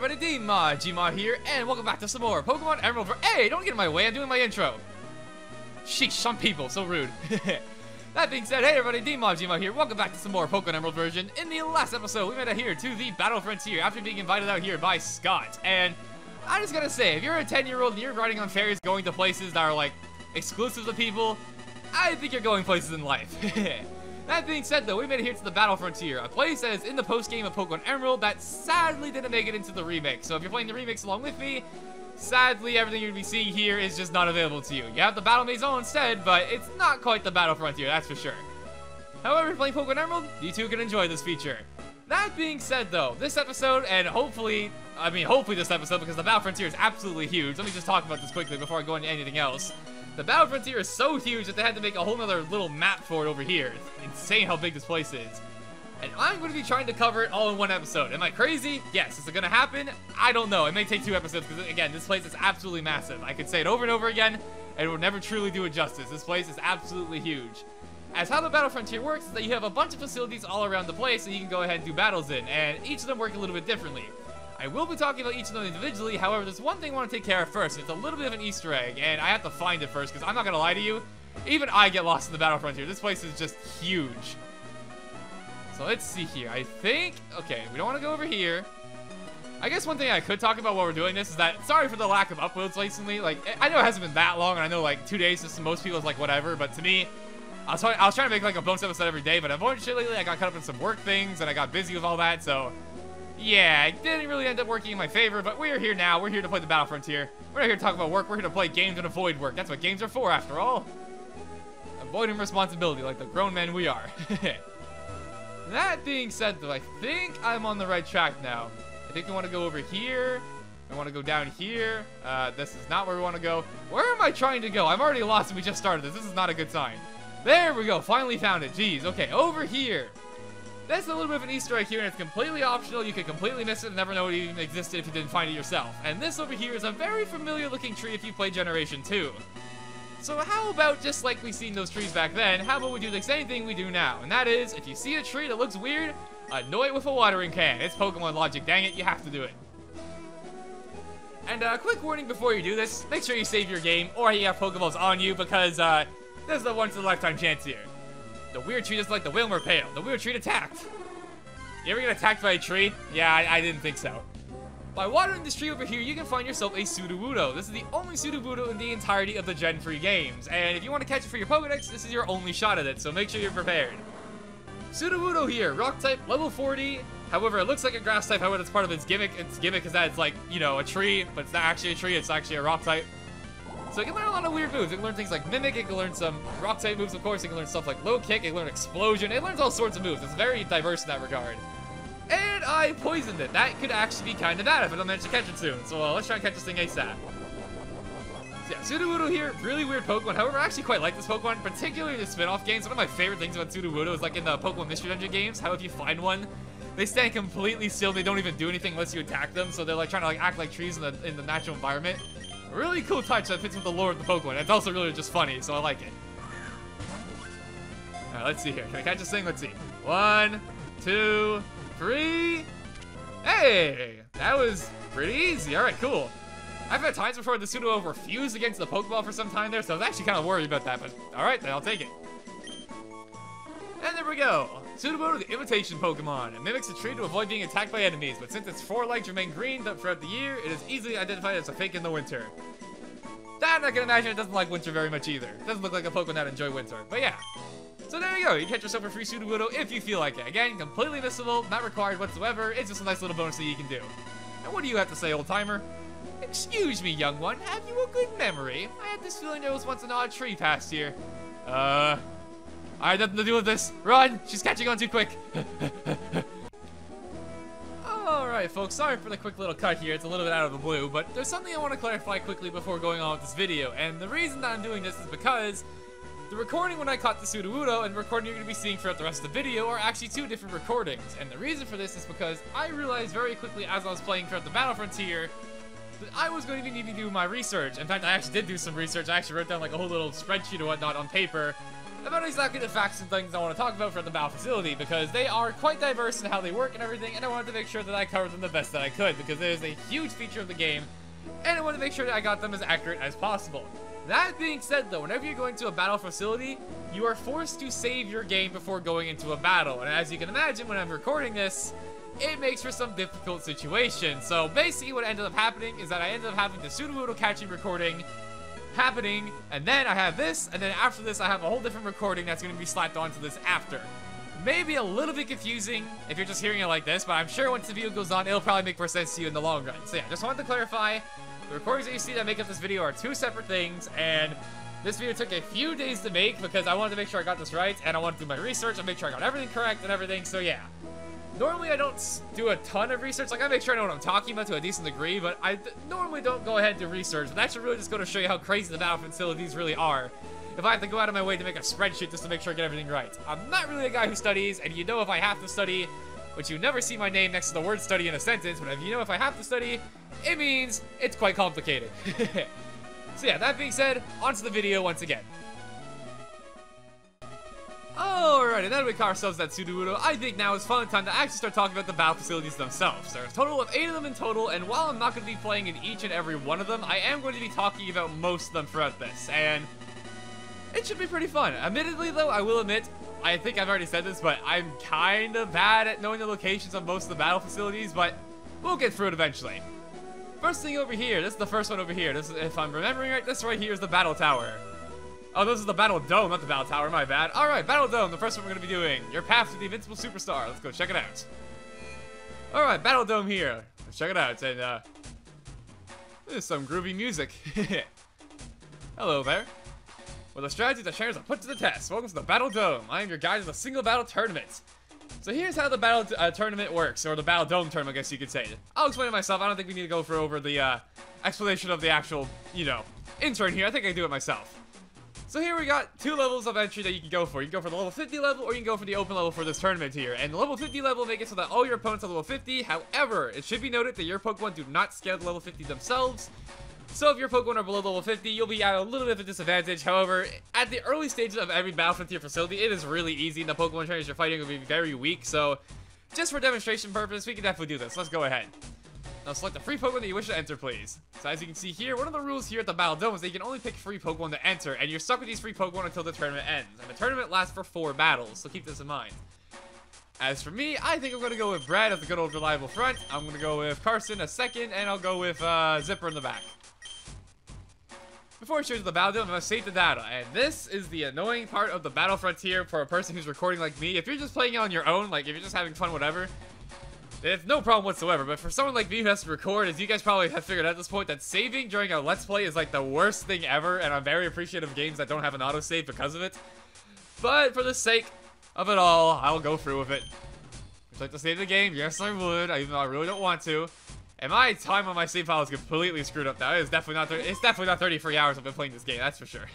everybody, DmodGmod here, and welcome back to some more Pokemon Emerald. Hey, don't get in my way, I'm doing my intro. Sheesh, some people, so rude. That being said, hey everybody, DmodGmod here, welcome back to some more Pokemon Emerald version. In the last episode, we made it here to the Battle Frontier after being invited out here by Scott. And I just gotta say, if you're a 10-year-old and you're riding on fairies going to places that are like exclusive to people, I think you're going places in life. That being said though, we made it here to the Battle Frontier, a place that is in the post-game of Pokemon Emerald that sadly didn't make it into the remix. So if you're playing the remix along with me, sadly everything you're going to be seeing here is just not available to you. You have the Battle Maison instead, but it's not quite the Battle Frontier, that's for sure. However, if you're playing Pokemon Emerald, you too can enjoy this feature. That being said though, this episode, and hopefully this episode, because the Battle Frontier is absolutely huge. Let me just talk about this quickly before I go into anything else. The Battle Frontier is so huge that they had to make a whole other little map for it over here. It's insane how big this place is. And I'm going to be trying to cover it all in one episode. Am I crazy? Yes. Is it going to happen? I don't know. It may take 2 episodes because, again, this place is absolutely massive. I could say it over and over again, and it would never truly do it justice. This place is absolutely huge. As how the Battle Frontier works is that you have a bunch of facilities all around the place that you can go ahead and do battles in, and each of them work a little bit differently. I will be talking about each of them individually, however, there's one thing I want to take care of first. It's a little bit of an Easter egg, and I have to find it first, because I'm not going to lie to you, even I get lost in the Battle Frontier. This place is just huge. So let's see here. I think, okay, we don't want to go over here. I guess one thing I could talk about while we're doing this is that, sorry for the lack of uploads recently. Like, I know it hasn't been that long, and I know, like, 2 days to most people is, like, whatever, but to me, I was trying to make, like, a bonus episode every day, but unfortunately, I got caught up in some work things, and I got busy with all that, so yeah, it didn't really end up working in my favor, but we're here now. We're here to play the Battle Frontier. We're not here to talk about work. We're here to play games and avoid work. That's what games are for, after all. Avoiding responsibility like the grown men we are. That being said, though, I think I'm on the right track now. I think we want to go over here. I want to go down here. This is not where we want to go. Where am I trying to go? I'm already lost and we just started this. This is not a good sign. There we go. Finally found it. Jeez. Okay, over here. That's a little bit of an Easter egg here, and it's completely optional. You could completely miss it and never know it even existed if you didn't find it yourself. And this over here is a very familiar looking tree if you play Generation 2. So how about, just like we seen those trees back then, how about we do the same thing we do now? And that is, if you see a tree that looks weird, annoy it with a watering can. It's Pokemon logic, dang it, you have to do it. And a quick warning before you do this, make sure you save your game, or you have Pokeballs on you, because there's a once-in-a-lifetime chance here. The weird tree is like the Wilmer Pale. The weird tree attacked. You ever get attacked by a tree? Yeah, I didn't think so. By watering this tree over here, you can find yourself a Sudowoodo. This is the only Sudowoodo in the entirety of the Gen 3 games. And if you want to catch it for your Pokedex, this is your only shot at it, so make sure you're prepared. Sudowoodo here, Rock type, level 40. However, it looks like a Grass type, however, that's part of its gimmick. Its gimmick is that it's like, you know, a tree, but it's not actually a tree, it's actually a Rock type. So it can learn a lot of weird moves. It can learn things like Mimic, it can learn some Rock-type moves, of course. It can learn stuff like Low Kick, it can learn Explosion. It learns all sorts of moves. It's very diverse in that regard. And I poisoned it. That could actually be kind of bad if I don't manage to catch it soon. So let's try and catch this thing ASAP. So yeah, Sudowoodo here, really weird Pokemon. However, I actually quite like this Pokemon, particularly the spin-off games. One of my favorite things about Sudowoodo is like in the Pokemon Mystery Dungeon games, how if you find one, they stand completely still. They don't even do anything unless you attack them. So they're like trying to like act like trees in the natural environment. Really cool touch that fits with the lore of the Pokemon. It's also really just funny, so I like it. Alright, let's see here. Can I catch this thing? Let's see. 1, 2, 3. Hey! That was pretty easy. Alright, cool. I've had times before the Sudowoodo refused against the Pokeball for some time there, so I was actually kind of worried about that, but alright, then I'll take it. And there we go. Sudowoodo, the imitation Pokemon. It mimics a tree to avoid being attacked by enemies, but since its 4 legs remain green throughout the year, it is easily identified as a fake in the winter. That I can imagine it doesn't like winter very much either. It doesn't look like a Pokemon that enjoy winter, but yeah. So there you go, you catch yourself a free Sudowoodo if you feel like it. Again, completely missable, not required whatsoever, it's just a nice little bonus that you can do. And what do you have to say, old timer? Excuse me, young one, have you a good memory? I had this feeling there was once an odd tree past here. I had nothing to do with this. Run! She's catching on too quick. Alright, folks. Sorry for the quick little cut here. It's a little bit out of the blue, but there's something I want to clarify quickly before going on with this video. And the reason that I'm doing this is because the recording when I caught the Sudowoodo and the recording you're going to be seeing throughout the rest of the video are actually 2 different recordings. And the reason for this is because I realized very quickly as I was playing throughout the Battle Frontier that I was going to need to do my research. In fact, I actually did do some research. I actually wrote down like a whole little spreadsheet or whatnot on paper about exactly the facts and things I want to talk about for the battle facility, because they are quite diverse in how they work and everything, and I wanted to make sure that I covered them the best that I could, because it is a huge feature of the game, and I wanted to make sure that I got them as accurate as possible. That being said though, whenever you're going to a battle facility, you are forced to save your game before going into a battle, and as you can imagine when I'm recording this, it makes for some difficult situations. So basically what ended up happening is that I ended up having the pseudo catching recording happening, and then I have this, and then after this I have a whole different recording that's going to be slapped onto this after. Maybe a little bit confusing if you're just hearing it like this, but I'm sure once the video goes on, it'll probably make more sense to you in the long run. So yeah, just wanted to clarify, the recordings that you see that make up this video are two separate things, and this video took a few days to make because I wanted to make sure I got this right, and I wanted to do my research and make sure I got everything correct and everything, so yeah. Normally I don't do a ton of research, like I make sure I know what I'm talking about to a decent degree, but I normally don't go ahead and do research, but that's really just going to show you how crazy the battle facilities really are. If I have to go out of my way to make a spreadsheet just to make sure I get everything right. I'm not really a guy who studies, and you know if I have to study, which you never see my name next to the word study in a sentence, but if you know if I have to study, it means it's quite complicated. So yeah, that being said, onto the video once again. Alrighty, now that we caught ourselves that pseudo, I think now is finally time to actually start talking about the battle facilities themselves. There's a total of 8 of them in total, and while I'm not going to be playing in each and every one of them, I am going to be talking about most of them throughout this, and it should be pretty fun. Admittedly though, I will admit, I think I've already said this, but I'm kind of bad at knowing the locations of most of the battle facilities, but we'll get through it eventually. First thing over here, this is the first one over here. This is, if I'm remembering right, this right here is the battle tower. Oh, this is the Battle Dome, not the Battle Tower, my bad. Alright, Battle Dome, the first one we're going to be doing. Your path to the Invincible Superstar. Let's go check it out. Alright, Battle Dome here. Let's check it out. And, there's some groovy music. Hello there. Well, the strategies that trainers are put to the test. Welcome to the Battle Dome. I am your guide to the single battle tournament. So here's how the battle tournament works, or the Battle Dome tournament, I guess you could say. I'll explain it myself. I don't think we need to go over the explanation of the actual, you know, intern here. I think I can do it myself. So here we got 2 levels of entry that you can go for. You can go for the level 50 level, or you can go for the open level for this tournament here. And the level 50 level make it so that all your opponents are level 50. However, it should be noted that your Pokemon do not scale to level 50 themselves. So if your Pokemon are below level 50, you'll be at a little bit of a disadvantage. However, at the early stages of every battle frontier facility, it is really easy, and the Pokemon trainers you're fighting will be very weak. So just for demonstration purpose, we can definitely do this. Let's go ahead. Now select the free Pokemon that you wish to enter, please. So as you can see here, one of the rules here at the Battle Dome is that you can only pick free Pokemon to enter, and you're stuck with these free Pokemon until the tournament ends. And the tournament lasts for 4 battles, so keep this in mind. As for me, I think I'm going to go with Brad as the good old reliable front. I'm going to go with Carson a second, and I'll go with Zipper in the back. Before I show you the Battle Dome, I'm going to save the data, and this is the annoying part of the Battle Frontier for a person who's recording like me. If you're just playing it on your own, like if you're just having fun, whatever, it's no problem whatsoever, but for someone like me who has to record, as you guys probably have figured out at this point, that saving during a Let's Play is like the worst thing ever, and I'm very appreciative of games that don't have an autosave because of it. But for the sake of it all, I'll go through with it. Would you like to save the game? Yes, I would, even though I really don't want to. And my time on my save file is completely screwed up now. It's definitely not 33 hours I've been playing this game, that's for sure.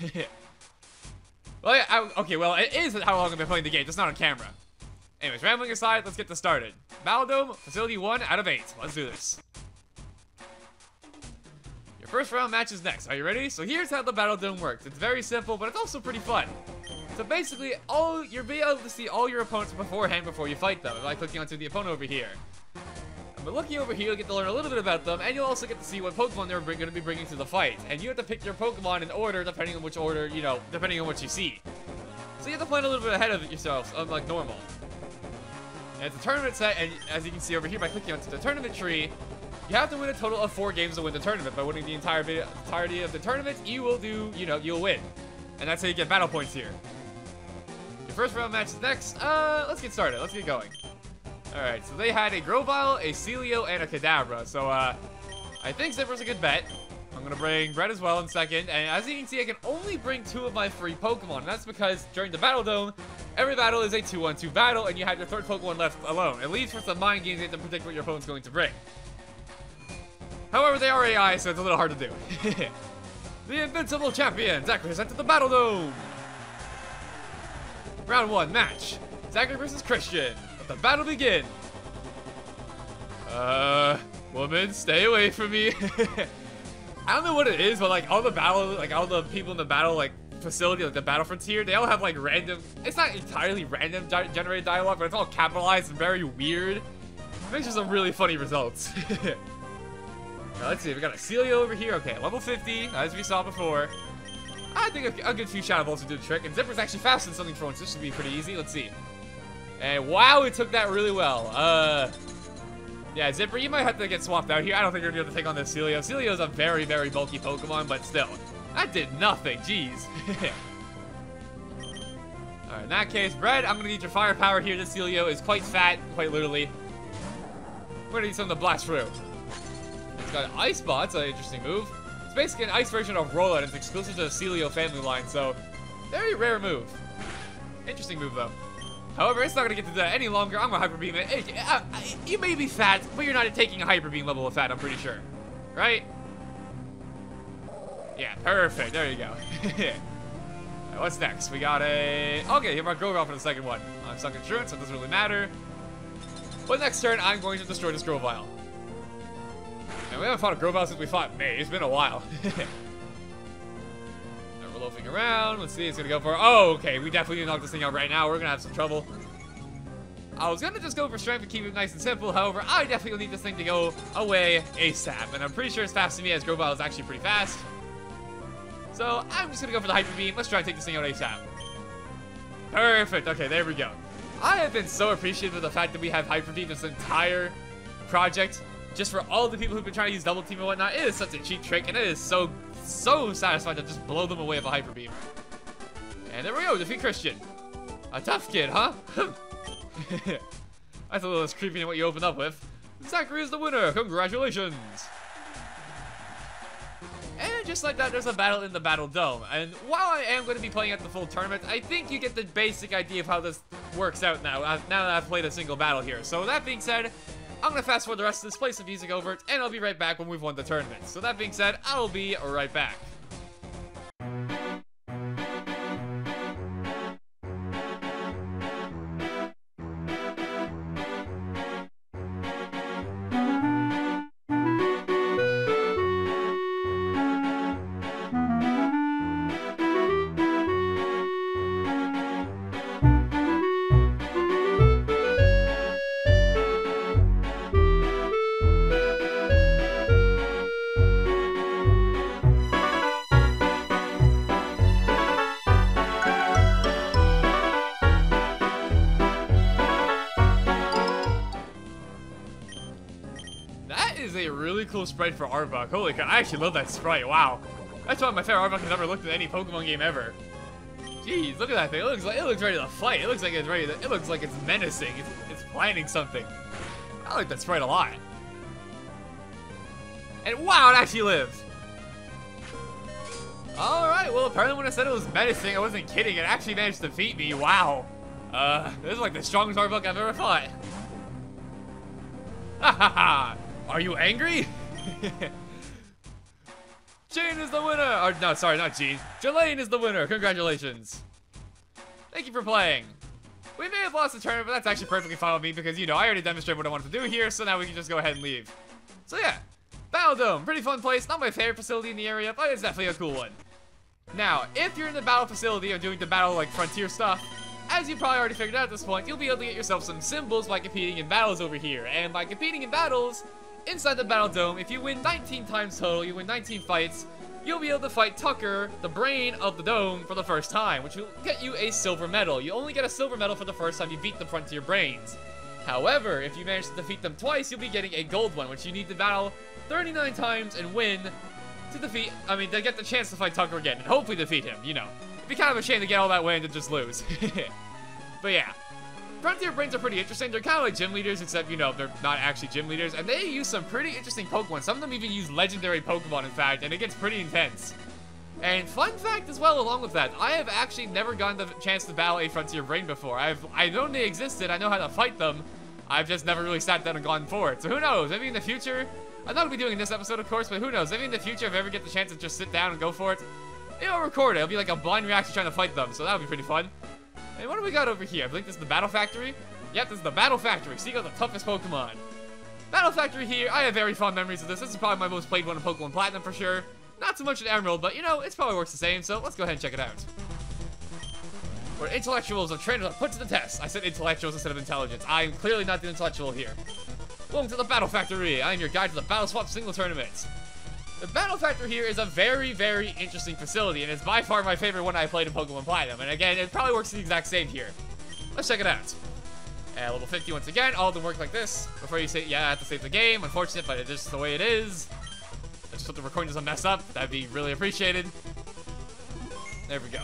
Well, yeah, okay, well, it is how long I've been playing the game, just not on camera. Anyways, rambling aside, let's get this started. Battle Dome, Facility 1 out of 8. Let's do this. Your first round match is next. Are you ready? So here's how the Battle Dome works. It's very simple, but it's also pretty fun. So basically, you'll be able to see all your opponents beforehand before you fight them, by clicking onto the opponent over here. But looking over here, you'll get to learn a little bit about them, and you'll also get to see what Pokemon they're going to be bringing to the fight. And you have to pick your Pokemon in order, depending on which order, you know, depending on what you see. So you have to plan a little bit ahead of it yourself, unlike normal. And it's a tournament set, and as you can see over here by clicking onto the tournament tree, you have to win a total of 4 games to win the tournament. By winning the entirety of the tournament, you will you'll win. And that's how you get battle points here. Your first round match is next. Let's get started. Let's get going. Alright, so they had a Grovyle, a Celio, and a Kadabra. So, I think Zipper's a good bet. I'm gonna bring Brett as well in second, and as you can see, I can only bring 2 of my free Pokemon, and that's because during the Battle Dome, every battle is a 2-on-2 battle, and you have your third Pokemon left alone. It leaves for some mind games you have to predict what your opponent's going to bring. However, they are AI, so it's a little hard to do. The Invincible Champion, Zachary has entered the Battle Dome! Round 1, match. Zachary versus Christian. Let the battle begin! Woman, stay away from me. I don't know what it is, but like all the people in the battle like facility, like the battle frontier, they all have like random, it's not entirely random generated dialogue, but it's all capitalized and very weird. It makes for some really funny results. Now, let's see, we got a Celio over here. Okay, level 50, as we saw before. I think a good few Shadow Bolts would do the trick, and Zipper's actually faster than something for once. This should be pretty easy. Let's see. And wow, it took that really well. Yeah, Zipper, you might have to get swapped out here. I don't think you're going to be able to take on this Celio. Celio's a very, very bulky Pokemon, but still. That did nothing. Jeez. Alright, in that case, Bread, I'm going to need your firepower here. This Celio is quite fat, quite literally. We're going to need something to blast through. It's got an Ice Ball. That's an interesting move. It's basically an ice version of Rollout. It's exclusive to the Celio family line, so very rare move. Interesting move, though. However, it's not going to get to that any longer. I'm going to Hyper Beam it. You may be fat, but you're not taking a Hyper Beam level of fat, I'm pretty sure. Right? Yeah, perfect. There you go. Right, what's next? We got a... Okay, here, go off for the second one. I'm Sunk Insurance, so it doesn't really matter. But next turn, I'm going to destroy this Grovyle. And we haven't fought a Grovyle since we fought May. It's been a while. We're loafing around. Let's see. It's going to go for... Oh, okay. We definitely need to knock this thing out right now. We're going to have some trouble. I was going to just go for strength and keep it nice and simple. However, I definitely need this thing to go away ASAP. And I'm pretty sure it's fast to me, as Grovyle is actually pretty fast. So I'm just going to go for the Hyper Beam. Let's try to take this thing out ASAP. Perfect. Okay, there we go. I have been so appreciative of the fact that we have Hyper Beam this entire project. Just for all the people who've been trying to use Double Team and whatnot, it is such a cheap trick, and it is so satisfying to just blow them away with a Hyper Beam. And there we go, defeat Christian. A tough kid, huh? That's a little less creepy than what you opened up with. Zachary is the winner, congratulations! And just like that, there's a battle in the Battle Dome. And while I am going to be playing at the full tournament, I think you get the basic idea of how this works out now that I've played a single battle here. So that being said, I'm going to fast forward the rest of this, play some music over it, and I'll be right back when we've won the tournament. So that being said, I'll be right back. A really cool sprite for Arbok. Holy cow, I actually love that sprite. Wow. That's one of my favorite Arbok has ever looked at any Pokemon game ever. Jeez, look at that thing. It looks ready to fight. It looks like it's ready to, it looks like it's menacing. It's planning something. I like that sprite a lot. And wow, it actually lived. Alright, well apparently when I said it was menacing, I wasn't kidding. It actually managed to defeat me. Wow. This is like the strongest Arbok I've ever fought. Ha ha ha. Are you angry? Jane is the winner! Or, no, sorry, not Jean. Jelaine is the winner. Congratulations. Thank you for playing. We may have lost the tournament, but that's actually perfectly fine with me because, you know, I already demonstrated what I wanted to do here, so now we can just go ahead and leave. So, yeah. Battle Dome. Pretty fun place. Not my favorite facility in the area, but it's definitely a cool one. Now, if you're in the battle facility or doing the battle, like, frontier stuff, as you probably already figured out at this point, you'll be able to get yourself some symbols by competing in battles over here. And by competing in battles, inside the Battle Dome, if you win 19 times total, you win 19 fights, you'll be able to fight Tucker, the brain of the dome, for the first time, which will get you a silver medal. You only get a silver medal for the first time you beat the Frontier Brains. However, if you manage to defeat them twice, you'll be getting a gold one, which you need to battle 39 times and win to to get the chance to fight Tucker again, and hopefully defeat him, you know. It'd be kind of a shame to get all that way and to just lose. But yeah. Frontier Brains are pretty interesting. They're kind of like gym leaders, except, you know, they're not actually gym leaders. And they use some pretty interesting Pokemon. Some of them even use legendary Pokemon, in fact, and it gets pretty intense. And fun fact as well, along with that, I have actually never gotten the chance to battle a Frontier Brain before. I know they existed, I know how to fight them. I've just never really sat down and gone for it. So who knows, maybe in the future, I'm not going to be doing this episode, of course, but who knows, maybe in the future, if I ever get the chance to just sit down and go for it, I'll record it. It'll be like a blind reaction trying to fight them, so that'll be pretty fun. And what do we got over here? I think this is the Battle Factory. Yep, this is the Battle Factory. So you got the toughest Pokemon. Battle Factory here. I have very fond memories of this. This is probably my most played one in Pokemon Platinum for sure. Not so much an Emerald, but you know, it probably works the same, so let's go ahead and check it out. Where intellectuals of trainers are put to the test. I said intellectuals instead of intelligence. I am clearly not the intellectual here. Welcome to the Battle Factory. I am your guide to the Battle Swap single tournaments. The Battle Factory here is a very, very interesting facility, and it's by far my favorite one I played in Pokemon Platinum. And again, it probably works the exact same here. Let's check it out. Level 50 once again. All of them work like this. Before you say, yeah, I have to save the game. Unfortunate, but it's just the way it is. I just hope the recording doesn't mess up. That'd be really appreciated. There we go.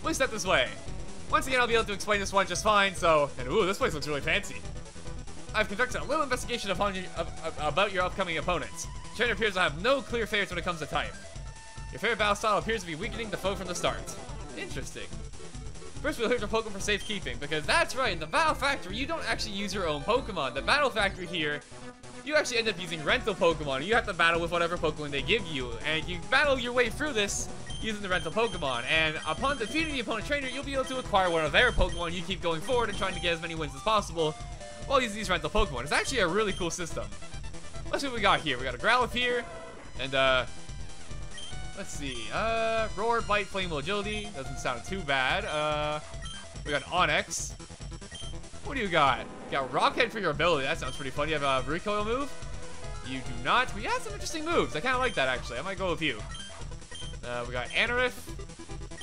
We'll step this way. Once again, I'll be able to explain this one just fine, so... And ooh, this place looks really fancy. I've conducted a little investigation about your upcoming opponents. The trainer appears to have no clear favorites when it comes to type. Your favorite battle style appears to be weakening the foe from the start. Interesting. First, we'll hear your Pokemon for safekeeping, because that's right, in the Battle Factory, you don't actually use your own Pokemon. The Battle Factory here, you actually end up using rental Pokemon. You have to battle with whatever Pokemon they give you, and you battle your way through this using the rental Pokemon. And upon defeating the opponent trainer, you'll be able to acquire one of their Pokemon. You keep going forward and trying to get as many wins as possible while using these rental Pokemon. It's actually a really cool system. Let's see what we got here. We got a Growlithe here, and let's see, Roar, Bite, Flame, Agility. Doesn't sound too bad. We got Onix. What do you got? You got Rockhead for your ability. That sounds pretty fun. You have a recoil move? You do not. We have some interesting moves. I kind of like that, actually. I might go with you. We got Anorith.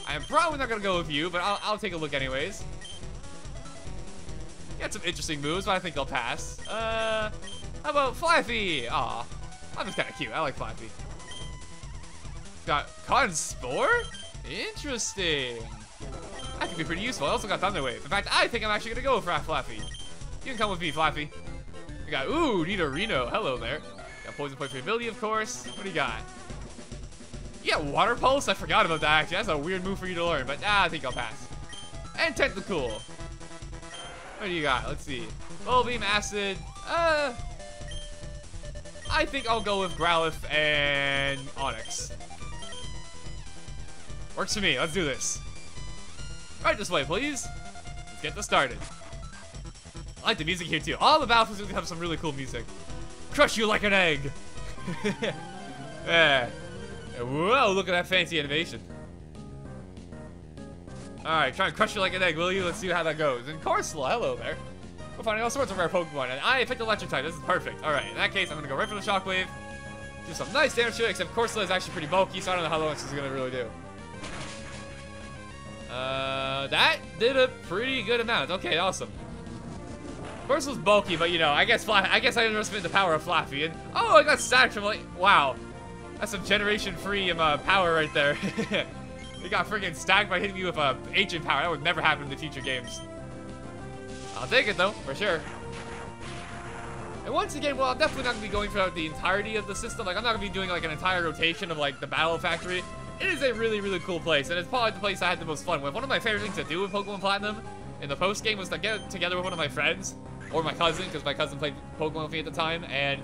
I am probably not going to go with you, but I'll take a look anyways. You got some interesting moves, but I think I'll pass. How about Flaffy? Aw, that was kind of cute. I like Flaffy. Got Conspore? Interesting. That could be pretty useful. I also got Thunder Wave. In fact, I think I'm actually going to go for Flaffy. You can come with me, Flaffy. We got, ooh, Nidorino. Hello there. Got Poison Point for ability, of course. What do you got? You got Water Pulse? I forgot about that, actually. That's a weird move for you to learn, but I think I'll pass. And Tentacool. What do you got? Let's see. Bubble Beam, Acid. I think I'll go with Growlithe and Onix. Works for me. Let's do this. Right this way, please. Let's get this started. I like the music here, too. All the battlefields have some really cool music. Crush you like an egg. Yeah. Whoa, look at that fancy animation. Alright, try and crush you like an egg, will you? Let's see how that goes. And Corsola, hello there. We're finding all sorts of rare Pokemon, and I picked Electric type. This is perfect. Alright, in that case, I'm gonna go right for the Shockwave. Do some nice damage to it, except Corsola is actually pretty bulky, so I don't know how long this is gonna really do. That did a pretty good amount. Okay, awesome. Corsola's bulky, but you know, I guess I underestimated the power of Flaffy. And oh, I got stacked from like, wow, that's some generation-free power right there. He got freaking stacked by hitting me with ancient power. That would never happen in the future games. I'll take it though, for sure. And once again, well, I'm definitely not gonna be going throughout the entirety of the system. Like, I'm not gonna be doing like an entire rotation of like the Battle Factory. It is a really, really cool place, and it's probably the place I had the most fun with. One of my favorite things to do with Pokemon Platinum in the post game was to get together with one of my friends or my cousin, because my cousin played Pokemon with me at the time, and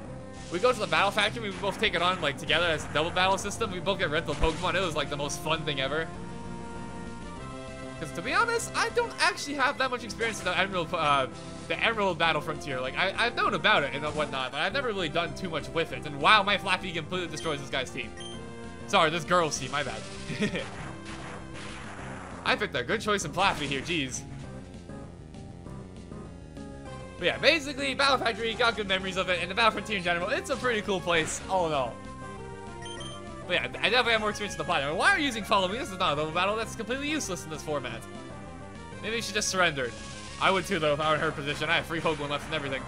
we go to the Battle Factory. We both take it on like together as a double battle system. We both get rental Pokemon. It was like the most fun thing ever. Because to be honest, I don't actually have that much experience in the Emerald Battle Frontier. Like I've known about it and whatnot, but I've never really done too much with it. And wow, my Flaffy completely destroys this guy's team. Sorry, this girl's team, my bad. I picked a good choice in Flaffy here, jeez. But yeah, basically, Battle Factory, got good memories of it, and the Battle Frontier in general, it's a pretty cool place, all in all. But yeah, I definitely have more experience in the Platinum. Why are you using Follow Me? This is not a double battle, that's completely useless in this format. Maybe she just surrendered. I would too, though, if I were in her position. I have 3 Pokemon left and everything.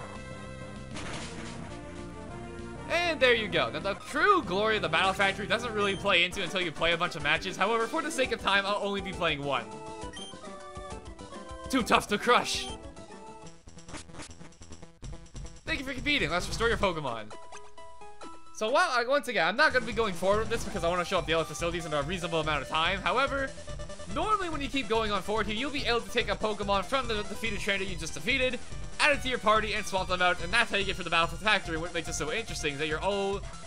And there you go. Now, the true glory of the Battle Factory doesn't really play into until you play a bunch of matches. However, for the sake of time, I'll only be playing one. Too tough to crush. Thank you for competing. Let's restore your Pokemon. So, once again, I'm not going to be going forward with this because I want to show up the other facilities in a reasonable amount of time. However, normally when you keep going on forward here, you'll be able to take a Pokemon from the defeated trainer you just defeated, add it to your party, and swap them out, and that's how you get for the Battle Factory. What makes it so interesting is that you're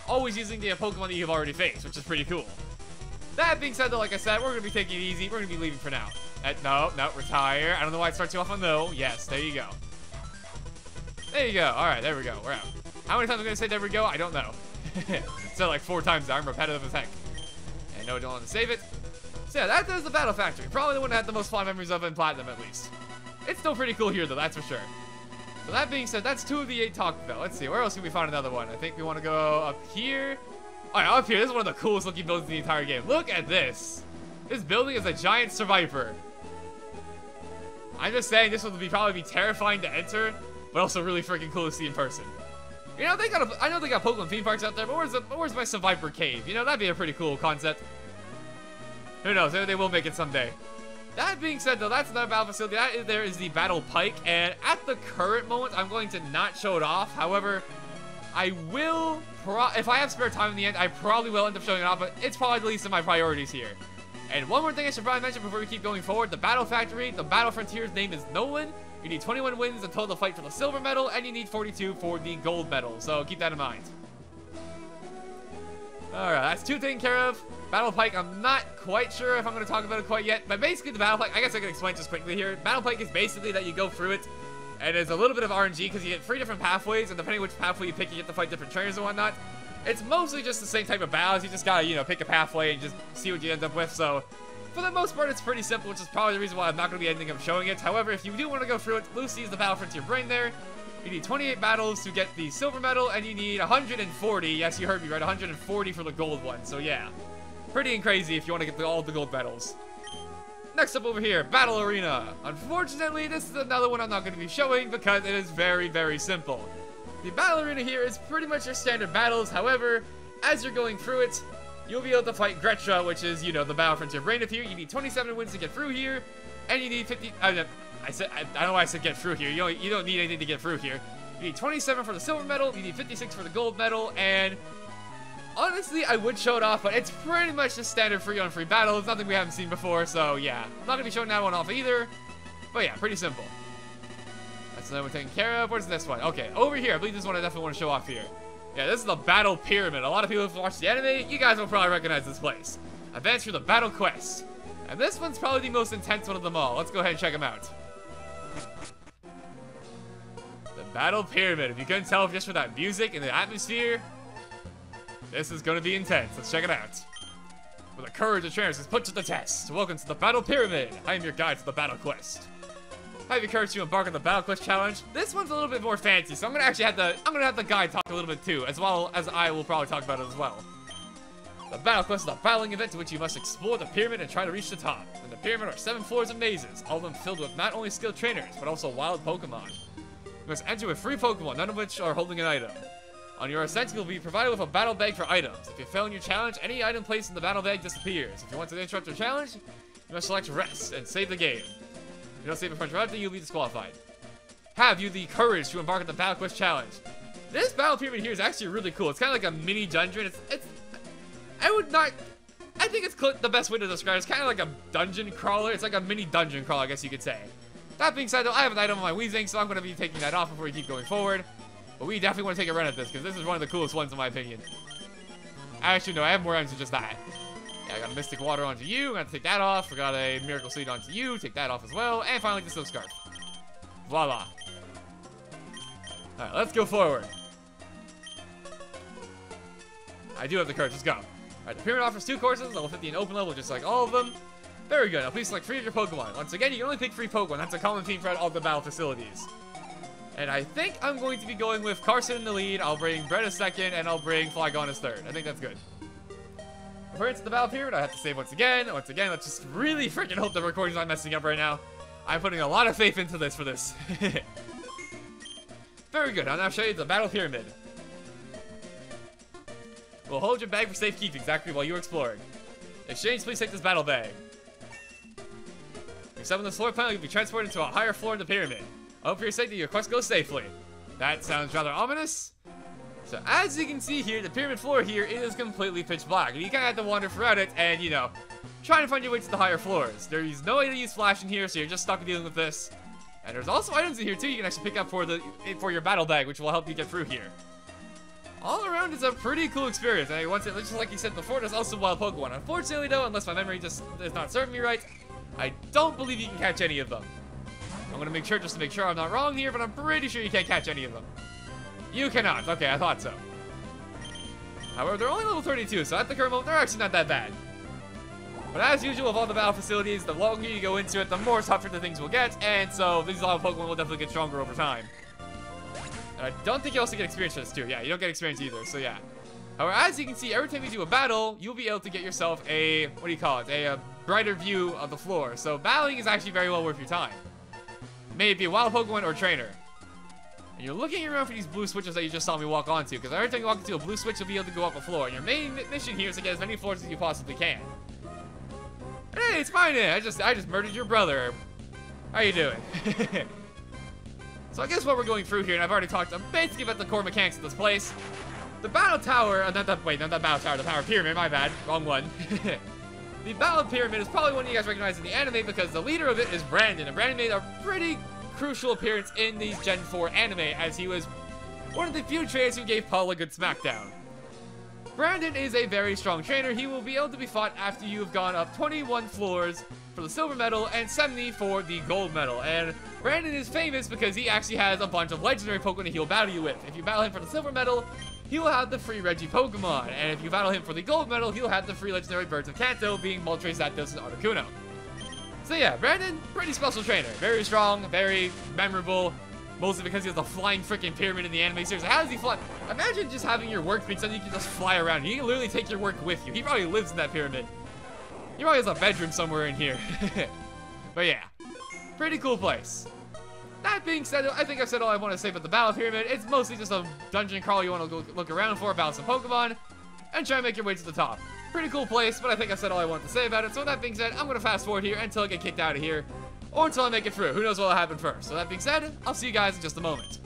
always using the Pokemon that you've already faced, which is pretty cool. That being said, though, like I said, we're going to be taking it easy. We're going to be leaving for now. No, retire. I don't know why it starts you off on no. Yes, there you go. There you go. Alright, there we go. We're out. How many times am I going to say there we go? I don't know. Said like 4 times now. I'm repetitive as heck. no, don't want to save it. So yeah, that is the Battle Factory. Probably the one I had the most fond memories of in Platinum, at least. It's still pretty cool here, though, that's for sure. So that being said, that's 2 of the 8 Taco Bell. Let's see, where else can we find another one? I think we want to go up here. Alright, up here, this is one of the coolest looking buildings in the entire game. Look at this. This building is a giant survivor. I'm just saying this would probably be terrifying to enter, but also really freaking cool to see in person. You know, I know they got Pokemon theme parks out there, but where's my survivor cave? You know, that'd be a pretty cool concept. Who knows, maybe they will make it someday. That being said, though, that's another battle facility. There is the Battle Pike, and at the current moment, I'm going to not show it off. However, I will, if I have spare time in the end, I probably will end up showing it off, but it's probably the least of my priorities here. And one more thing I should probably mention before we keep going forward, the Battle Factory, the Battle Frontier's name is Nolan. You need 21 wins in total to fight for the silver medal, and you need 42 for the gold medal, so keep that in mind. Alright, that's 2 taken care of. Battle Pike, I'm not quite sure if I'm going to talk about it quite yet, but basically the Battle Pike, I guess I can explain just quickly here. Battle Pike is basically that you go through it, and there's a little bit of RNG because you get 3 different pathways, and depending which pathway you pick, you get to fight different trainers and whatnot. It's mostly just the same type of battles. You just gotta, you know, pick a pathway and just see what you end up with. So, for the most part, it's pretty simple, which is probably the reason why I'm not going to be ending up showing it. However, if you do want to go through it, Lucy is the Battle Frontier brain there. You need 28 battles to get the silver medal, and you need 140. Yes, you heard me right, 140 for the gold one. So, yeah. Pretty and crazy if you want to get all the gold medals. Next up over here, Battle Arena. Unfortunately, this is another one I'm not going to be showing because it is very, very simple. The Battle Arena here is pretty much your standard battles. However, as you're going through it, you'll be able to fight Gretra, which is, you know, the Battle Frontier brain up here. You need 27 wins to get through here, and you need 50... I don't know why I said get through here. You don't need anything to get through here. You need 27 for the silver medal, you need 56 for the gold medal, and... honestly, I would show it off, but it's pretty much just standard free-on-free battle. It's nothing we haven't seen before, so yeah. I'm not going to be showing that one off either. But yeah, pretty simple. That's another one taken care of. Where's this one? Okay, over here. I believe this one I definitely want to show off here. Yeah, this is the Battle Pyramid. A lot of people who've watched the anime, you guys will probably recognize this place. Advance through the Battle Quest. And this one's probably the most intense one of them all. Let's go ahead and check them out. The Battle Pyramid. If you couldn't tell just for that music and the atmosphere, this is going to be intense. Let's check it out. With the courage of trainers is put to the test. Welcome to the Battle Pyramid. I am your guide to the Battle Quest. Have your courage to embark on the Battle Quest challenge. This one's a little bit more fancy, so I'm gonna have the guide talk a little bit too, as well as I will probably talk about it as well. The Battle Quest is a battling event in which you must explore the pyramid and try to reach the top. In the pyramid are 7 floors of mazes, all of them filled with not only skilled trainers, but also wild Pokemon. You must enter with 3 Pokemon, none of which are holding an item. On your ascent, you'll be provided with a battle bag for items. If you fail in your challenge, any item placed in the battle bag disappears. If you want to interrupt your challenge, you must select rest and save the game. If you don't save it from interrupting, you'll be disqualified. Have you the courage to embark on the Battle Quest challenge? This Battle Pyramid here is actually really cool. It's kind of like a mini dungeon. I think it's the best way to describe it. It's kind of like a dungeon crawler. It's like a mini dungeon crawler, I guess you could say. That being said, though, I have an item on my Weezing, so I'm going to be taking that off before we keep going forward. But we definitely want to take a run at this, because this is one of the coolest ones in my opinion. Actually, no, I have more items than just that. Yeah, I got a Mystic Water onto you. I'm going to take that off. I got a Miracle Seed onto you. Take that off as well. And finally, the Silk Scarf. Voila. Alright, let's go forward. I do have the courage. Let's go. Alright, the pyramid offers 2 courses. Level 50 and open level, just like all of them. Very good. Now, please select 3 of your Pokemon. Once again, you can only pick 3 Pokemon. That's a common theme throughout all the battle facilities. And I think I'm going to be going with Carson in the lead. I'll bring Brett as second, and I'll bring Flygon as third. I think that's good. Before it's the battle period, I have to save once again. Once again, let's just really freaking hope the recording's not messing up right now. I'm putting a lot of faith into this for this. Very good. I'll now show you the battle pyramid. We'll hold your bag for safekeeping exactly while you're exploring. In exchange, please take this battle bag. Your 7th floor plan will be transported to a higher floor in the pyramid. I hope for your sake that your quest goes safely. That sounds rather ominous. So as you can see here, the pyramid floor here is completely pitch black. And you kind of have to wander throughout it and, you know, try and find your way to the higher floors. There's no way to use flash in here, so you're just stuck dealing with this. And there's also items in here too you can actually pick up for your battle bag, which will help you get through here. All around is a pretty cool experience. And just like you said before, there's also wild Pokemon. Unfortunately though, unless my memory just is not serving me right, I don't believe you can catch any of them. I'm gonna make sure just to make sure I'm not wrong here, but I'm pretty sure you can't catch any of them. You cannot. Okay, I thought so. However, they're only level 32, so at the current moment, they're actually not that bad. But as usual with all the battle facilities, the longer you go into it, the more tougher the things will get, and so these all Pokemon will definitely get stronger over time. And I don't think you also get experience for this too. Yeah, you don't get experience either, so yeah. However, as you can see, every time you do a battle, you'll be able to get yourself a, what do you call it, a brighter view of the floor. So battling is actually very well worth your time. May it be a wild Pokemon or trainer. And you're looking around for these blue switches that you just saw me walk onto, because every time you walk into a blue switch, you'll be able to go up a floor. And your main mission here is to get as many floors as you possibly can. Hey, it's mine. I just murdered your brother. How you doing? So I guess what we're going through here, and I've already talked basically about the core mechanics of this place. The battle tower, not that battle tower, the power pyramid, my bad, wrong one. The battle pyramid is probably one you guys recognize in the anime because the leader of it is Brandon, and Brandon made a pretty crucial appearance in these Gen 4 anime as he was one of the few trainers who gave Paul a good smackdown. Brandon is a very strong trainer. He will be able to be fought after you have gone up 21 floors for the silver medal and 70 for the gold medal. And Brandon is famous because he actually has a bunch of legendary Pokemon he will battle you with. If you battle him for the silver medal, he will have the free Reggie Pokemon. And if you battle him for the gold medal, he'll have the free legendary Birds of Kanto, being Moltres, Zapdos, and Articuno. So yeah, Brandon, pretty special trainer. Very strong, very memorable. Mostly because he has a flying freaking pyramid in the anime series. How does he fly? Imagine just having your work being something you can just fly around. You can literally take your work with you. He probably lives in that pyramid. He probably has a bedroom somewhere in here. But yeah, pretty cool place. That being said, I think I've said all I want to say about the battle pyramid. It's mostly just a dungeon crawl you want to go look around for, battle some Pokemon, and try and make your way to the top. Pretty cool place, but I think I've said all I want to say about it. So with that being said, I'm going to fast forward here until I get kicked out of here. Or until I make it through. Who knows what will happen first. So that being said, I'll see you guys in just a moment.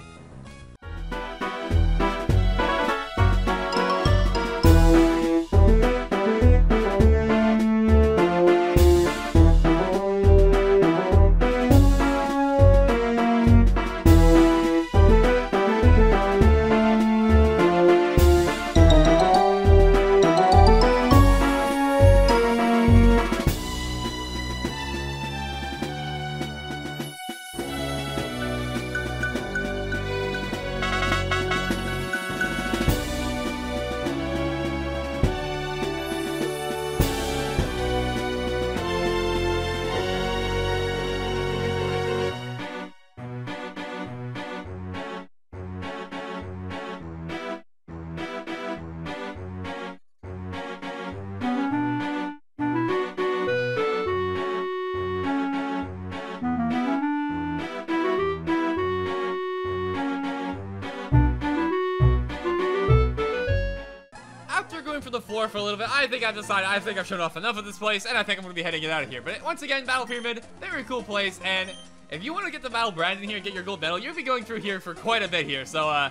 For the floor for a little bit, I think I've shown off enough of this place, and I think I'm going to be heading it out of here. But once again, Battle Pyramid, very cool place, and if you want to get the Battle Brandon here and get your gold medal, you'll be going through here for quite a bit here, so,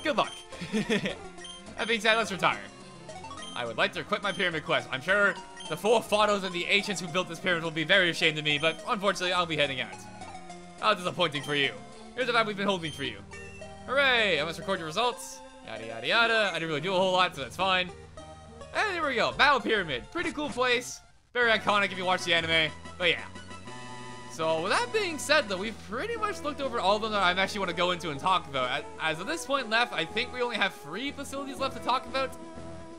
good luck. That being said, let's retire. I would like to quit my pyramid quest. I'm sure the forefathers and the ancients who built this pyramid will be very ashamed of me, but unfortunately, I'll be heading out. How disappointing for you. Here's the map we've been holding for you. Hooray! I must record your results. Yada yada yada. I didn't really do a whole lot, so that's fine. And there we go. Battle Pyramid. Pretty cool place. Very iconic if you watch the anime. But yeah. So with that being said, though, we've pretty much looked over all of them that I actually want to go into and talk about. As of this point left, I think we only have 3 facilities left to talk about.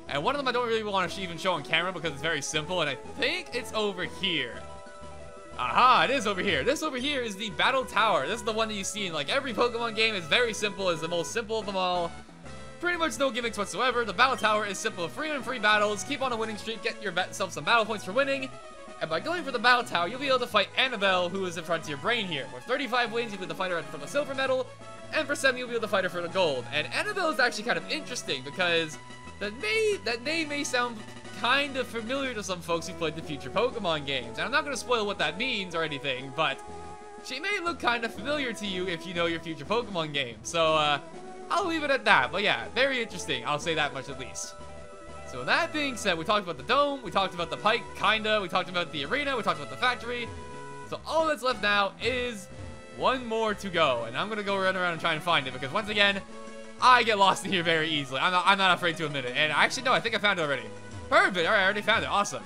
And one of them I don't really want to even show on camera because it's very simple, and I think it's over here. Aha, it is over here. This over here is the Battle Tower. This is the one that you see in like every Pokemon game. It's very simple. It's the most simple of them all. Pretty much no gimmicks whatsoever. The Battle Tower is simple. 3-on-3 battles. Keep on a winning streak. Get yourself some battle points for winning. And by going for the Battle Tower, you'll be able to fight Annabelle, who is in front of your brain here. With 35 wins, you'll be the fighter for the silver medal. And for 7, you'll be the fighter for the gold. And Annabelle is actually kind of interesting because that name may sound kind of familiar to some folks who played the future Pokemon games. And I'm not going to spoil what that means or anything, but she may look kind of familiar to you if you know your future Pokemon game. So, I'll leave it at that. But yeah, very interesting. I'll say that much at least. So that being said, we talked about the dome, we talked about the pike, kinda, we talked about the arena, we talked about the factory. So all that's left now is one more to go. And I'm going to go run around and try and find it because once again, I get lost in here very easily. I'm not afraid to admit it. And actually, no, I think I found it already. Perfect. All right, I already found it. Awesome.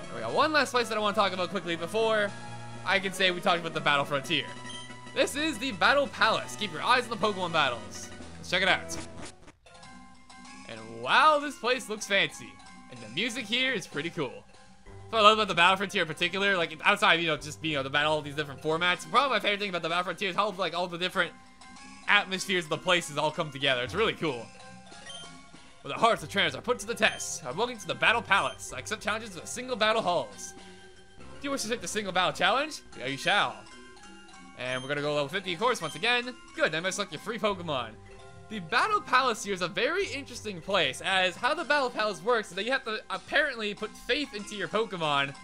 And we got one last place that I want to talk about quickly before I can say we talked about the Battle Frontier. This is the Battle Palace. Keep your eyes on the Pokemon battles. Let's check it out. And wow, this place looks fancy. And the music here is pretty cool. What I love about the Battle Frontier in particular, like outside, you know, just the battle, all these different formats. Probably my favorite thing about the Battle Frontier is how like all the different atmospheres of the places all come together. It's really cool. Where the hearts of trainers are put to the test. I'm welcome to the Battle Palace. I accept challenges to the single battle halls. Do you wish to take the single battle challenge? Yeah, you shall. And we're gonna go level 50, of course, once again. Good, then I select your free Pokemon. The Battle Palace here is a very interesting place, as how the Battle Palace works is that you have to apparently put faith into your Pokemon,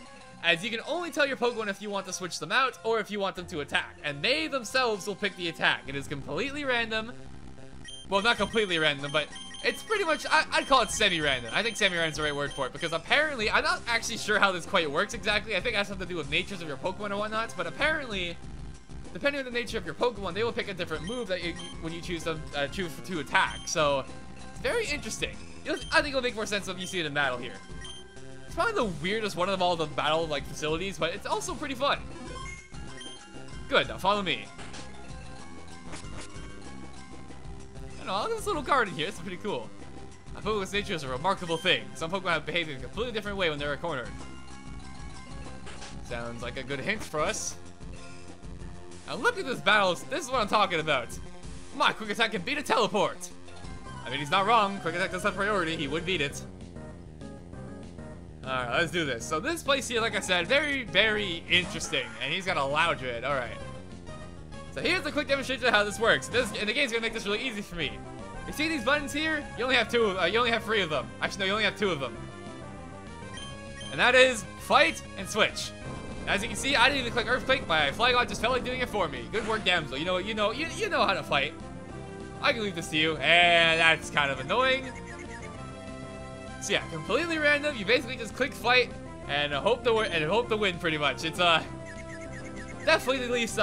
as you can only tell your Pokemon if you want to switch them out or if you want them to attack, and they themselves will pick the attack. It is completely random. Well, not completely random, but it's pretty much, I'd call it semi-random. I think semi-random is the right word for it, because apparently, I'm not actually sure how this quite works exactly. I think it has something to do with natures of your Pokemon or whatnot, but apparently, depending on the nature of your Pokemon, they will pick a different move that when you choose them to attack. So, it's very interesting. I think it'll make more sense when you see it in battle here. It's probably the weirdest one of all the battle like facilities, but it's also pretty fun. Good, now follow me. I don't know, look at this little card in here. It's pretty cool. A Pokemon's nature is a remarkable thing. Some Pokemon have behaved in a completely different way when they're cornered. Sounds like a good hint for us. Now look at this battle. This is what I'm talking about. My Quick Attack can beat a Teleport. I mean, he's not wrong. Quick Attack does have priority. He would beat it. Alright, let's do this. So this place here, like I said, very, very interesting. And he's got a Loudred. Alright. So here's a quick demonstration of how this works. And the game's gonna make this really easy for me. You see these buttons here? You only have you only have 3 of them. Actually, no, you only have 2 of them. And that is fight and switch. As you can see, I didn't even click Earthquake. My Flygon just felt like doing it for me. Good work, Damsel. You know how to fight. I can leave this to you, and that's kind of annoying. So yeah, completely random. You basically just click fight and hope to win. Pretty much. It's definitely at least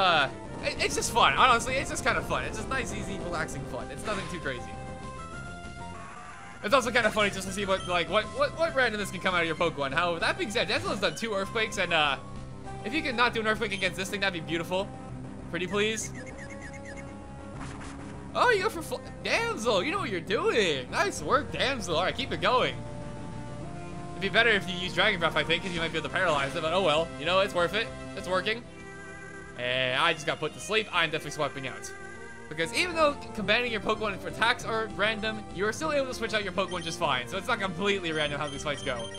it's just fun. Honestly, it's just kind of fun. It's just nice, easy, relaxing fun. It's nothing too crazy. It's also kind of funny just to see what randomness can come out of your Pokemon. However, that being said, Damsel has done 2 Earthquakes, and if you can not do an Earthquake against this thing, that'd be beautiful. Pretty please. Oh, you go for Damsel. You know what you're doing. Nice work, Damsel. All right, keep it going. It'd be better if you use Dragon Breath, I think, because you might be able to paralyze it. But oh well. You know, it's worth it. It's working. And I just got put to sleep. I'm definitely swapping out. Because even though combining your Pokemon for attacks are random, you are still able to switch out your Pokemon just fine. So it's not completely random how these fights go.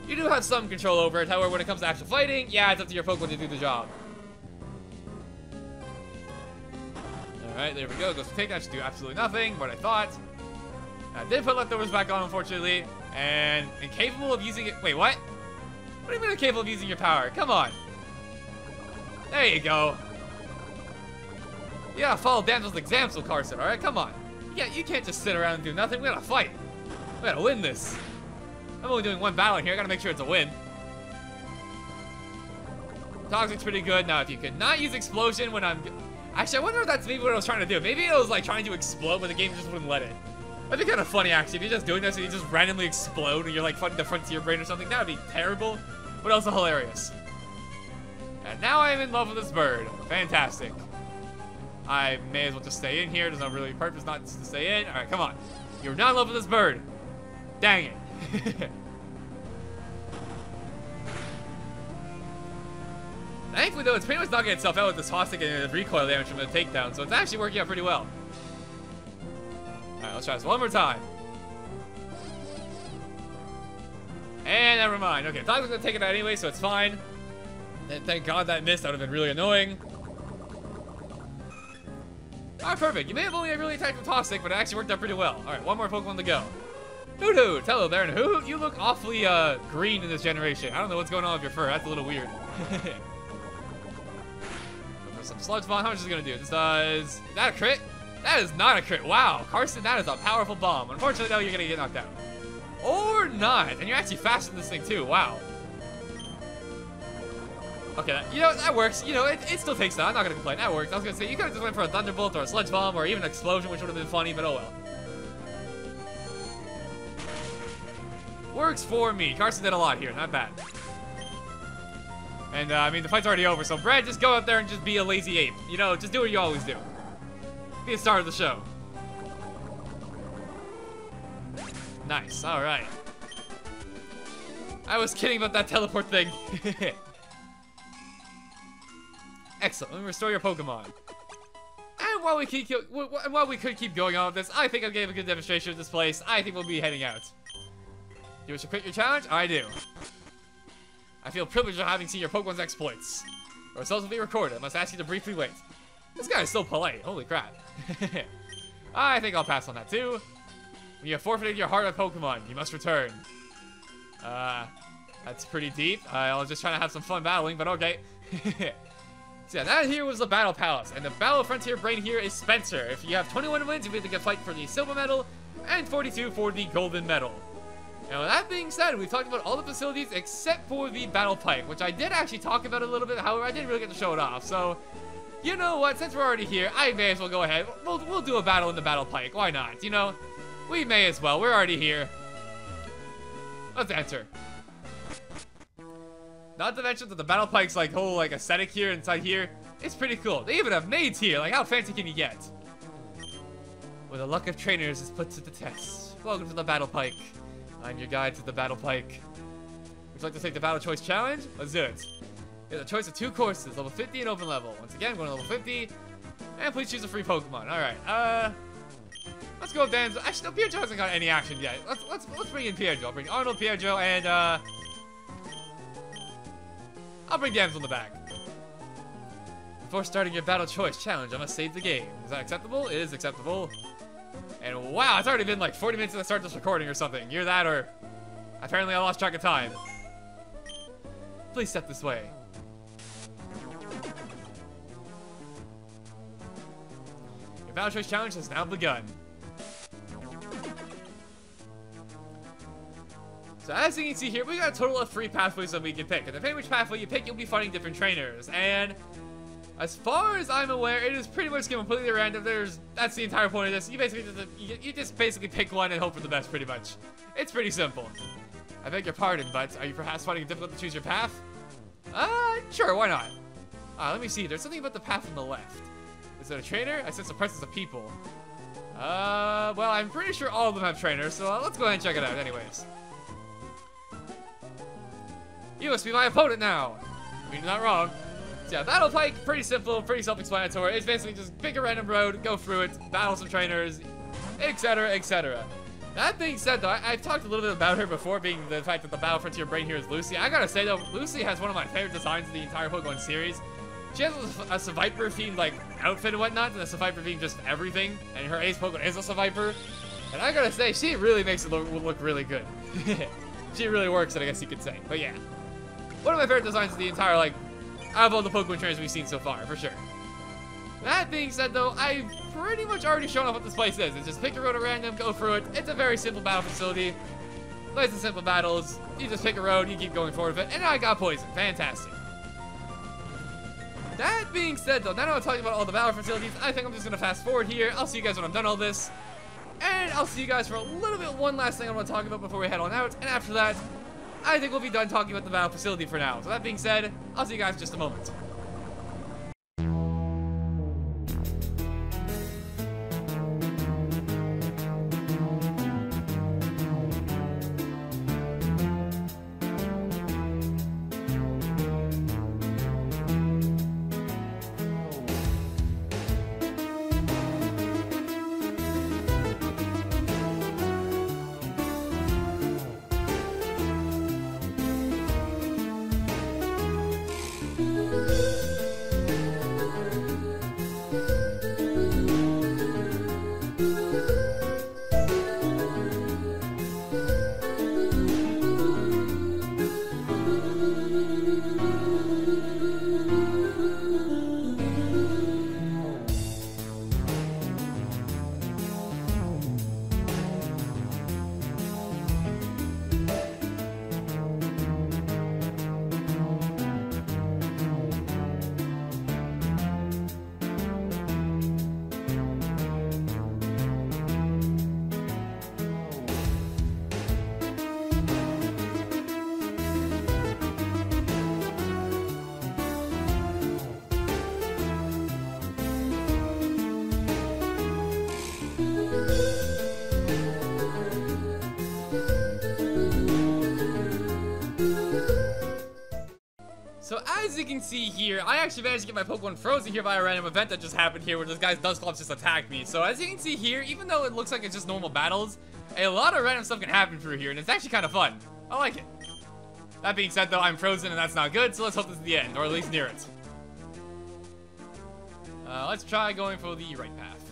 You do have some control over it, however, when it comes to actual fighting, yeah, it's up to your Pokemon to do the job. Alright, there we go. Goes to take that, should do absolutely nothing, what I thought. I did put leftovers back on, unfortunately, and incapable of using it. Wait, what? What do you mean incapable of using your power? Come on. There you go. Yeah, follow Damsel's example, Carson, alright? Come on. Yeah, you can't just sit around and do nothing. We gotta fight. We gotta win this. I'm only doing 1 battle here. I gotta make sure it's a win. Toxic's pretty good. Now, if you could not use Explosion when I'm... Actually, I wonder if that's maybe what I was trying to do. Maybe it was like trying to explode, but the game just wouldn't let it. That'd be kind of funny, actually. If you're just doing this and you just randomly explode and you're like fighting the front of your brain or something, that would be terrible, but also hilarious. And now I'm in love with this bird. Fantastic. I may as well just stay in here. There's no really purpose not to stay in. All right, come on. You're not in love with this bird. Dang it. Thankfully, though, it's pretty much knocking itself out with this Hostick and the recoil damage from the takedown, so it's actually working out pretty well. Alright, let's try this one more time. And never mind. Okay, Toxic's gonna take it out anyway, so it's fine. And thank God that missed. That would have been really annoying. Alright, perfect. You may have only really attacked with Toxic, but it actually worked out pretty well. Alright, 1 more Pokemon to go. Hoot-hoot! Hello there, and Hoot, you look awfully green in this generation. I don't know what's going on with your fur. That's a little weird. Go for some Sludge Bomb. How much is it gonna do? This does... Is that a crit? That is not a crit. Wow, Carson, that is a powerful bomb. Unfortunately, though, you're gonna get knocked out. Or not. And you're actually faster than this thing, too. Wow. Okay, you know, that works. You know, it still takes time. I'm not gonna complain. That works. I was gonna say, you could have just went for a Thunderbolt or a Sludge Bomb or even an Explosion, which would have been funny, but oh well. Works for me. Carson did a lot here. Not bad. And, I mean, the fight's already over, so Brad, just go out there and just be a lazy ape. You know, just do what you always do. Be a star of the show. Nice. Alright. I was kidding about that teleport thing. Excellent. Let me restore your Pokemon. And while we could keep going on with this, I think I gave a good demonstration of this place. I think we'll be heading out. Do you wish to quit your challenge? I do. I feel privileged of having seen your Pokemon's exploits. Your results will be recorded. I must ask you to briefly wait. This guy is so polite. Holy crap. I think I'll pass on that too. When you have forfeited your heart of Pokemon, you must return. That's pretty deep. I was just trying to have some fun battling, but okay. So yeah, that here was the Battle Palace, and the Battle Frontier Brain here is Spencer. If you have 21 wins, you'll be able to fight for the Silver Medal, and 42 for the Golden Medal. Now, with that being said, we've talked about all the facilities except for the Battle Pike, which I did actually talk about a little bit, however, I didn't really get to show it off. So, you know what, since we're already here, I may as well go ahead. We'll do a battle in the Battle Pike, why not? You know, we may as well, we're already here. Let's enter. Not to mention that the Battle Pike's like whole like aesthetic here inside here, it's pretty cool. They even have maids here, like how fancy can you get? Where the luck of trainers is put to the test. Welcome to the Battle Pike. I'm your guide to the Battle Pike. Would you like to take the Battle Choice Challenge? Let's do it. You have a choice of 2 courses, level 50 and open level. Once again, going to level 50. And please choose a free Pokemon. Alright, let's go with Danzo. Actually, no, Piaggio hasn't got any action yet. Let's bring in Piaggio. I'll bring Arnold, Piaggio, and I'll bring Damsel in the back. Before starting your Battle Choice Challenge, I must save the game. Is that acceptable? It is acceptable. And wow, it's already been like 40 minutes since I started this recording or something. You're that, or apparently I lost track of time. Please step this way. Your Battle Choice Challenge has now begun. So as you can see here, we got a total of 3 pathways that we can pick. And depending which pathway you pick, you'll be fighting different trainers. And as far as I'm aware, it is pretty much completely random. That's the entire point of this. You just basically pick one and hope for the best, pretty much. It's pretty simple. I beg your pardon, but are you perhaps finding it difficult to choose your path? Sure, why not? Let me see. There's something about the path on the left. Is it a trainer? I sense the presence of people. Well, I'm pretty sure all of them have trainers, so let's go ahead and check it out anyways. You must be my opponent now. I mean, you're not wrong. So yeah, Battle Pike, pretty simple, pretty self-explanatory. It's basically just pick a random road, go through it, battle some trainers, etc., etc. That being said, though, I've talked a little bit about her before, being the fact that the Battle Frontier Brain here is Lucy. I gotta say, though, Lucy has one of my favorite designs in the entire Pokemon series. She has a Seviper-themed, like, outfit and whatnot, and a Seviper-themed just everything, and her ace Pokemon is a Seviper. And I gotta say, she really makes it look really good. She really works it, I guess you could say. But yeah. One of my favorite designs of the entire, like, out of all the Pokemon trainers we've seen so far, for sure. That being said, though, I've pretty much already shown off what this place is. It's just pick a road at random, go through it. It's a very simple battle facility. Nice and simple battles. You just pick a road, you keep going forward with it, and I got poison. Fantastic. That being said, though, now that I'm talking about all the battle facilities, I think I'm just going to fast forward here. I'll see you guys when I'm done all this. And I'll see you guys for a little bit one last thing I want to talk about before we head on out. And after that, I think we'll be done talking about the battle facility for now. So that being said, I'll see you guys in just a moment. as you can see here, I actually managed to get my Pokemon frozen here by a random event that just happened here where this guy's Dusclops just attacked me. So as you can see here, even though it looks like it's just normal battles, a lot of random stuff can happen through here, and it's actually kind of fun. I like it. That being said, though, I'm frozen, and that's not good, so let's hope this is the end, or at least near it. Let's try going for the right path.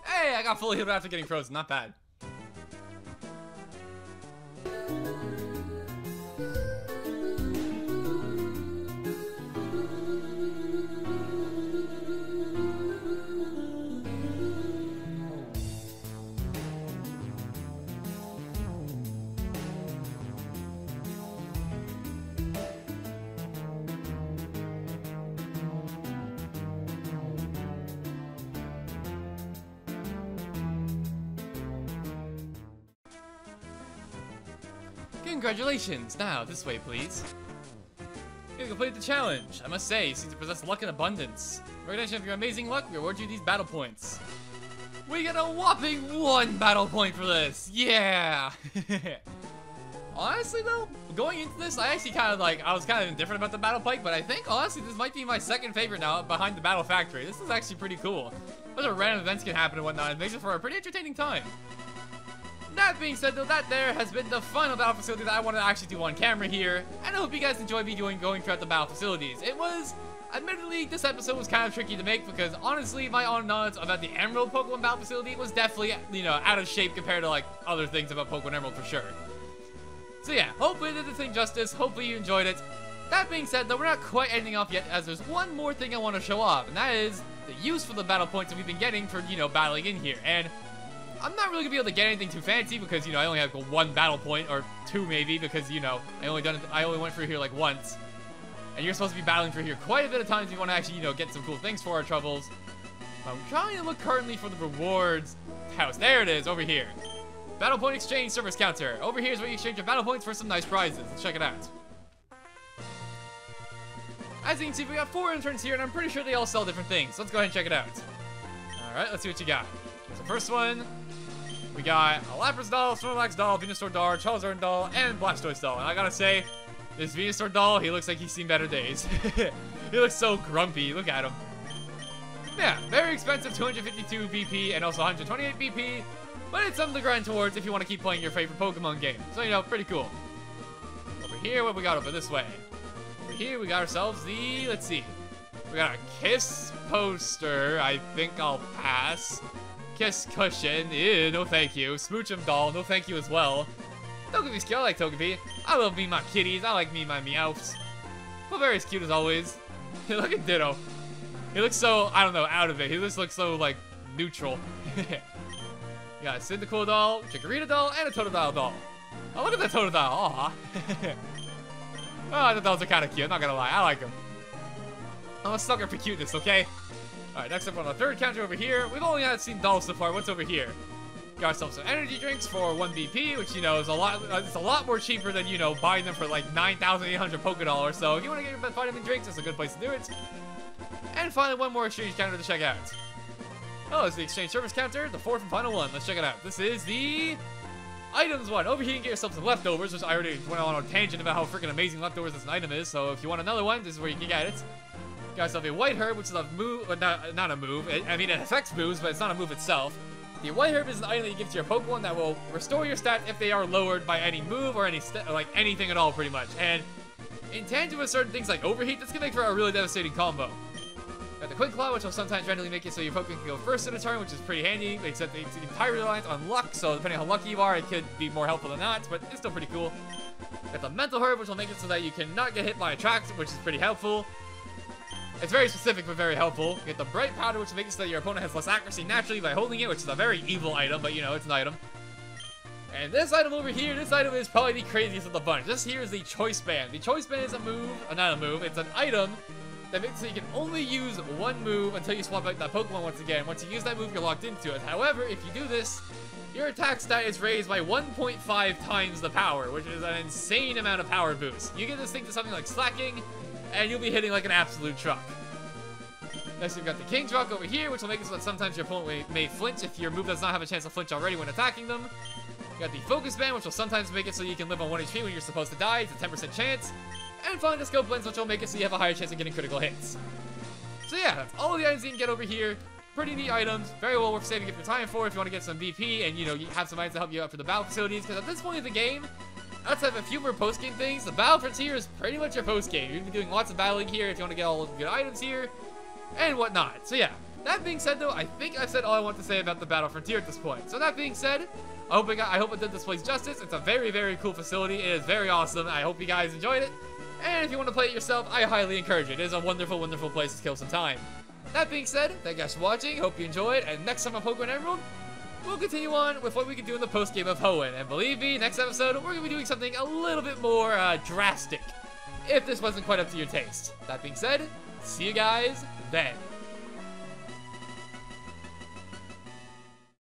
Hey, I got fully healed after getting frozen. Not bad. Congratulations! Now, this way, please. You completed the challenge. I must say, you seem to possess luck in abundance. In recognition of your amazing luck, we award you these battle points. We get a whopping 1 battle point for this! Yeah! Honestly, though, going into this, I actually I was kind of indifferent about the battle pike, but I think, honestly, this might be my second favorite now behind the battle factory. This is actually pretty cool. Those are random events can happen and whatnot. It makes it for a pretty entertaining time. That being said, though, that there has been the final battle facility that I want to actually do on camera here, and I hope you guys enjoyed me going throughout the battle facilities. It was, admittedly, this episode was kind of tricky to make because, honestly, my own knowledge about the Emerald Pokemon battle facility was definitely, you know, out of shape compared to, like, other things about Pokemon Emerald for sure. So yeah, hopefully I did the thing justice, hopefully you enjoyed it. That being said, though, we're not quite ending off yet, as there's one more thing I want to show off, and that is the use for the battle points that we've been getting for, you know, battling in here, and I'm not really gonna be able to get anything too fancy because, you know, I only have 1 battle point, or 2 maybe, because, you know, I only went through here like once. And you're supposed to be battling through here quite a bit of times if you want to actually, you know, get some cool things for our troubles. I'm trying to look currently for the rewards house. There it is, over here. Battle point exchange service counter. Over here is where you exchange your battle points for some nice prizes. Let's check it out. As you can see, we got 4 interns here, and I'm pretty sure they all sell different things. So let's go ahead and check it out. Alright, let's see what you got. So first one, we got a Lapras doll, Snorlax doll, Venusaur doll, Charizard doll, and Blastoise doll. And I gotta say, this Venusaur doll, he looks like he's seen better days. He looks so grumpy. Look at him. Yeah, very expensive, 252 BP and also 128 BP. But it's something to grind towards if you want to keep playing your favorite Pokemon game. So, you know, pretty cool. Over here, what we got over this way? Over here, we got ourselves the, let's see. We got a Kiss poster. I think I'll pass. Kiss cushion. Ew, no thank you. Smoochum doll. No thank you as well. Togepi's cute. I like Togepi. I love me my kitties. I like me my Meowths. Clefairy's cute as always. Look at Ditto. He looks so, I don't know, out of it. He just looks so, like, neutral. You got a Cyndaquil doll, Chikorita doll, and a Totodile doll. Oh, look at that Totodile. Aw. Oh, the dolls are kind of cute. Not gonna lie. I like them. I'm a sucker for cuteness, okay? Alright, next up on the third counter over here, we've only seen dolls so far. What's over here? Got ourselves some energy drinks for 1 BP, which, you know, is it's a lot more cheaper than, you know, buying them for like 9,800 Pokédollars. So if you want to get your vitamin drinks, that's a good place to do it. And finally, one more exchange counter to check out. Oh, it's the exchange service counter, the 4th and final one. Let's check it out. This is the items one. Over here, you can get yourself some leftovers, which I already went on a tangent about how freaking amazing leftovers this item is. So if you want another one, this is where you can get it. Got yourself a White Herb, which is a move, but not a move. I mean, it affects moves, but it's not a move itself. The White Herb is an item that you give to your Pokemon that will restore your stats if they are lowered by any move or any like anything at all, pretty much. And in tandem with certain things like Overheat, this can make for a really devastating combo. Got the Quick Claw, which will sometimes randomly make it so your Pokemon can go first in a turn, which is pretty handy, except it's entirely reliant on luck, so depending on how lucky you are, it could be more helpful than not, but it's still pretty cool. Got the Mental Herb, which will make it so that you cannot get hit by attacks, which is pretty helpful. It's very specific, but very helpful. You get the Bright Powder, which makes it so that your opponent has less accuracy naturally by holding it, which is a very evil item, but you know, it's an item. And this item over here, this item is probably the craziest of the bunch. This here is the Choice Band. The Choice Band is a move, not a move, it's an item that makes it so you can only use one move until you swap out that Pokemon once again. Once you use that move, you're locked into it. However, if you do this, your attack stat is raised by 1.5 times the power, which is an insane amount of power boost. You get this thing to something like Slacking, and you'll be hitting like an absolute truck. Next, we've got the King's Rock over here, which will make it so that sometimes your opponent may flinch if your move does not have a chance to flinch already when attacking them. You got the Focus Band, which will sometimes make it so you can live on 1 HP when you're supposed to die. It's a 10% chance. And finally, the Scope Lens, which will make it so you have a higher chance of getting critical hits. So yeah, that's all the items you can get over here. Pretty neat items. Very well worth saving up your time for if you want to get some BP and, you know, you have some items to help you out for the battle facilities. Because at this point in the game, outside of a few more post-game things, the Battle Frontier is pretty much your post-game. You're going to be doing lots of battling here if you want to get all of the good items here and whatnot. So yeah, that being said though, I think I've said all I want to say about the Battle Frontier at this point. So that being said, I hope it did this place justice. It's a very, very cool facility. It is very awesome. I hope you guys enjoyed it. And if you want to play it yourself, I highly encourage it. It is a wonderful, wonderful place to kill some time. That being said, thank you guys for watching. Hope you enjoyed. And next time on Pokemon Emerald, we'll continue on with what we can do in the post-game of Hoenn. And believe me, next episode, we're going to be doing something a little bit more drastic, if this wasn't quite up to your taste. That being said, see you guys then.